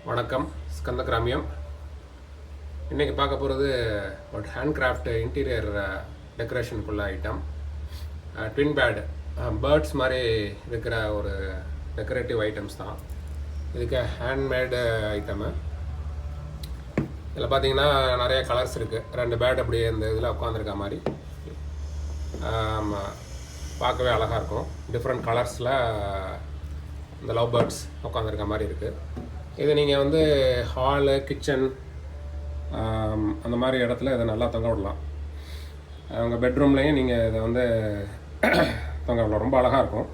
வணக்கம். Skanda Gramiam. இன்னைக்கு பார்க்க போகிறது ஒரு ஹேண்ட்கிராஃப்ட் இன்டீரியர் டெக்கரேஷனுக்குள்ள ஐட்டம். ட்வின் பேர்ட்ஸ் மாதிரி இருக்கிற ஒரு டெக்கரேட்டிவ் ஐட்டம்ஸ் தான். இதுக்கு ஹேண்ட்மேடு ஐட்டமு. இதில் பார்த்தீங்கன்னா நிறைய கலர்ஸ் இருக்குது. 2 பேர்ட் அப்படியே இந்த இதில் உட்காந்துருக்க மாதிரி பார்க்கவே அழகாக இருக்கும். டிஃப்ரெண்ட் கலர்ஸில் இந்த லவ் பேர்ட்ஸ் உட்காந்துருக்க மாதிரி இருக்குது. இது நீங்கள் வந்து ஹாலு, கிச்சன் அந்த மாதிரி இடத்துல இதை நல்லா தொங்க விடலாம். உங்கள் பெட்ரூம்லேயும் நீங்கள் இதை வந்து தொங்க விடலாம். ரொம்ப அழகாக இருக்கும்.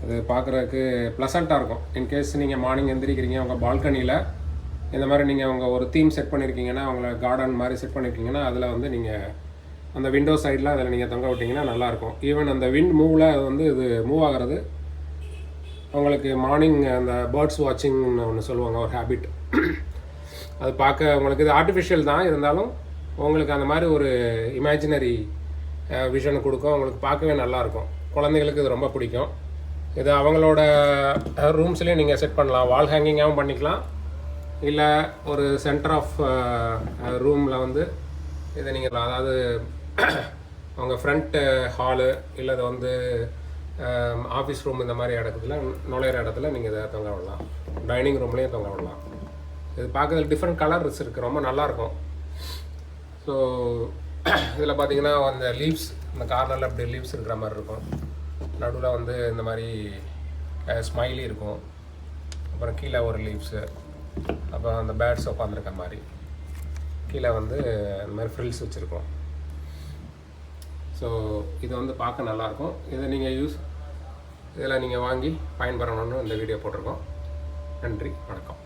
அது பார்க்குறதுக்கு ப்ளசண்ட்டாக இருக்கும். இன்கேஸ் நீங்கள் மார்னிங் எந்திரிக்கிறீங்க, உங்கள் பால்கனியில் இந்த மாதிரி நீங்கள் உங்கள் ஒரு தீம் செட் பண்ணியிருக்கீங்கன்னா, உங்களை கார்டன் மாதிரி செட் பண்ணியிருக்கீங்கன்னா, அதில் வந்து நீங்கள் அந்த விண்டோ சைடில் அதில் நீங்கள் தொங்க விட்டிங்கன்னா நல்லாயிருக்கும். ஈவன் அந்த விண்ட் மூவில் வந்து இது மூவ் ஆகிறது உங்களுக்கு மார்னிங் அந்த பேர்ட்ஸ் வாட்சிங்னு ஒன்று சொல்லுவாங்க, ஒரு ஹேபிட். அது பார்க்க உங்களுக்கு இது ஆர்டிஃபிஷியல் தான் இருந்தாலும் உங்களுக்கு அந்த மாதிரி ஒரு இமேஜினரி விஷன் கொடுக்கும். உங்களுக்கு பார்க்கவே நல்லாயிருக்கும். குழந்தைகளுக்கு இது ரொம்ப பிடிக்கும். இது அவங்களோட ரூம்ஸ்லேயும் நீங்கள் செட் பண்ணலாம். வால் ஹேங்கிங்காகவும் பண்ணிக்கலாம். இல்லை ஒரு சென்டர் ஆஃப் ரூமில் வந்து இதை நீங்கள் அதாவது அவங்க ஃப்ரண்ட் ஹாலு இல்லை இது வந்து ஆஃபீஸ் ரூம் இந்த மாதிரி இடத்துல நுழையிற இடத்துல நீங்கள் இதை தொங்க விடலாம். டைனிங் ரூம்லேயும் தொங்க விடலாம். இது பார்க்கறதுக்கு டிஃப்ரெண்ட் கலர்ஸ் இருக்குது. ரொம்ப நல்லாயிருக்கும். ஸோ இதில் பார்த்தீங்கன்னா அந்த லீவ்ஸ், இந்த கார்னரில் அப்படி லீவ்ஸ் இருக்கிற மாதிரி இருக்கும். நடுவில் வந்து இந்த மாதிரி ஸ்மைலி இருக்கும். அப்புறம் கீழே ஒரு லீவ்ஸு, அப்புறம் அந்த பேர்ட்ஸ் உட்காந்துருக்க மாதிரி கீழே வந்து இந்த மாதிரி ஃப்ரில்ஸ் வச்சுருக்கோம். ஸோ இது வந்து பார்க்க நல்லாயிருக்கும். இதை நீங்கள் இதில் நீங்கள் வாங்கி பயன்பெறணும்னு இந்த வீடியோ போட்டிருக்கோம். நன்றி, வணக்கம்.